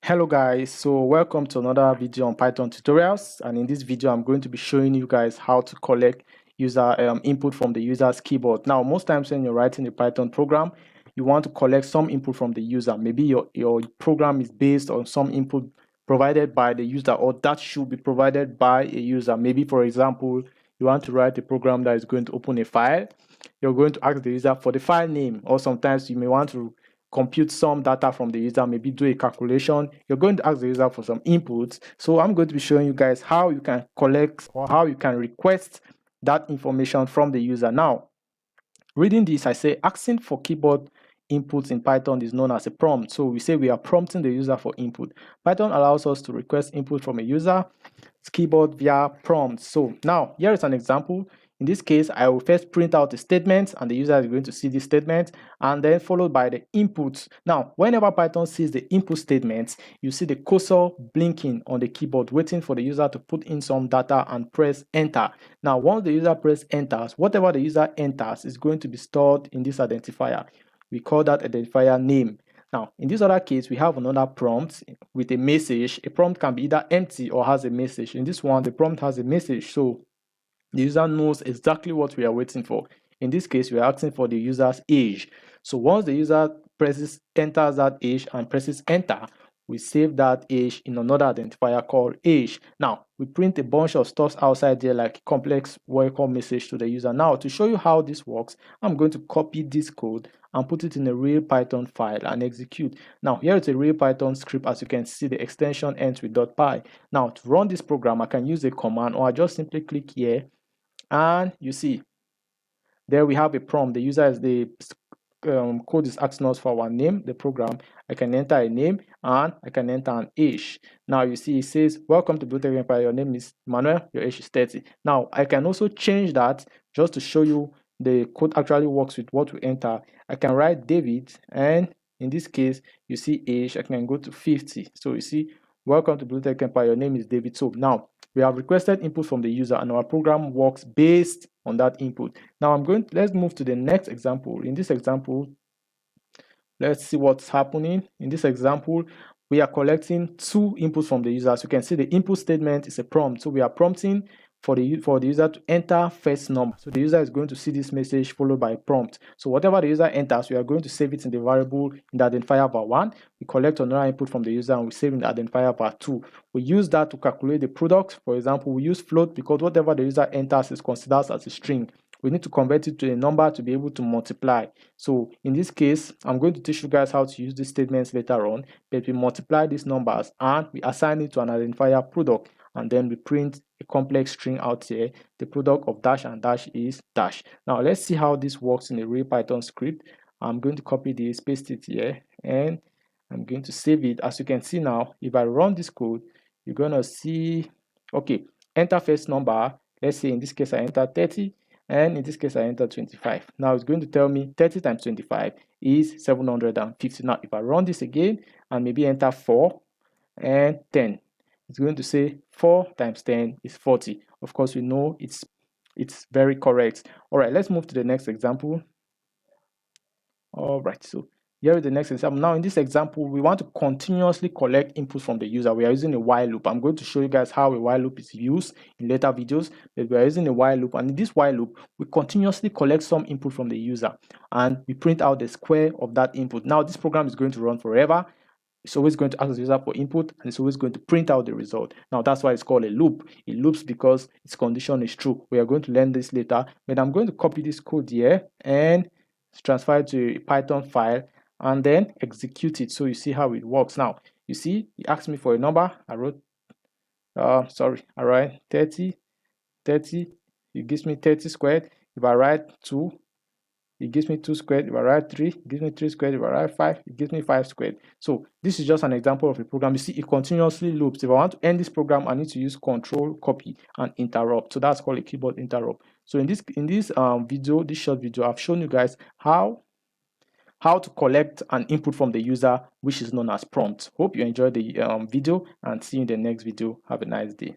Hello guys, so welcome to another video on Python tutorials, and in this video I'm going to be showing you guys how to collect user input from the user's keyboard. Now most times when you're writing a Python program, you want to collect some input from the user. Maybe your program is based on some input provided by the user, or that should be provided by a user. Maybe for example, you want to write a program that is going to open a file. You're going to ask the user for the file name, or sometimes you may want to compute some data from the user, maybe do a calculation. You're going to ask the user for some inputs. So I'm going to be showing you guys how you can collect or how you can request that information from the user. Now, reading this, I say asking for keyboard inputs in Python is known as a prompt. So we say we are prompting the user for input. Python allows us to request input from a user's keyboard via prompts. So now here is an example. In this case, I will first print out a statement, and the user is going to see this statement, and then followed by the inputs. Now, whenever Python sees the input statements, you see the cursor blinking on the keyboard, waiting for the user to put in some data and press enter. Now, once the user press enters, whatever the user enters is going to be stored in this identifier. We call that identifier name. Now, in this other case, we have another prompt with a message. A prompt can be either empty or has a message. In this one, the prompt has a message, so the user knows exactly what we are waiting for. In this case, we are asking for the user's age. So once the user enters that age and presses enter, we save that age in another identifier called age. Now, we print a bunch of stuff outside there, like a complex welcome message to the user. Now, to show you how this works, I'm going to copy this code and put it in a real Python file and execute. Now, here is a real Python script. As you can see, the extension ends with .py. Now, to run this program, I can use a command, or I just simply click here, and you see there we have a prompt. The user is the code is asking us for our name, the program. I can enter a name and I can enter an age. Now you see it says, welcome to Bluetech Empire. Your name is Manuel, your age is 30. Now I can also change that just to show you the code actually works with what we enter. I can write David, and in this case, you see age, I can go to 50. So you see, welcome to Bluetech Empire. Your name is David. So now we have requested input from the user, and our program works based on that input. Now let's move to the next example. In this example, let's see what's happening. In this example, we are collecting two inputs from the user. As you can see, the input statement is a prompt. So we are prompting for the user to enter first number. So the user is going to see this message followed by a prompt. So whatever the user enters, we are going to save it in the variable in the identifier var1. We collect another input from the user and we save in the identifier var2. We use that to calculate the product. For example, we use float because whatever the user enters is considered as a string. We need to convert it to a number to be able to multiply. So in this case, I'm going to teach you guys how to use these statements later on, but we multiply these numbers and we assign it to an identifier product, and then we print a complex string out here. The product of dash and dash is dash. Now let's see how this works in a real Python script. I'm going to copy this, paste it here, and I'm going to save it. As you can see now, if I run this code, you're going to see, okay, enter first number. Let's say in this case I enter 30, and in this case I enter 25. Now it's going to tell me 30 times 25 is 750. Now if I run this again and maybe enter 4 and 10, it's going to say 4 times 10 is 40. Of course, we know it's very correct. All right, let's move to the next example. All right, so here is the next example. Now in this example, we want to continuously collect input from the user. We are using a while loop. I'm going to show you guys how a while loop is used in later videos, but we are using a while loop, and in this while loop, we continuously collect some input from the user and we print out the square of that input. Now this program is going to run forever. It's always going to ask the user for input, and it's always going to print out the result. Now that's why it's called a loop. It loops because its condition is true. We are going to learn this later, but I'm going to copy this code here and transfer it to a Python file and then execute it, so you see how it works. Now you see it asked me for a number. I wrote I write 30. It gives me 30 squared. If I write 2, it gives me 2 squared. If I write 3, it gives me 3 squared. If I write 5, it gives me 5 squared. So this is just an example of a program. You see, it continuously loops. If I want to end this program, I need to use control, copy, and interrupt. So that's called a keyboard interrupt. So in this video, this short video, I've shown you guys how to collect an input from the user, which is known as prompt. Hope you enjoyed the video, and see you in the next video. Have a nice day.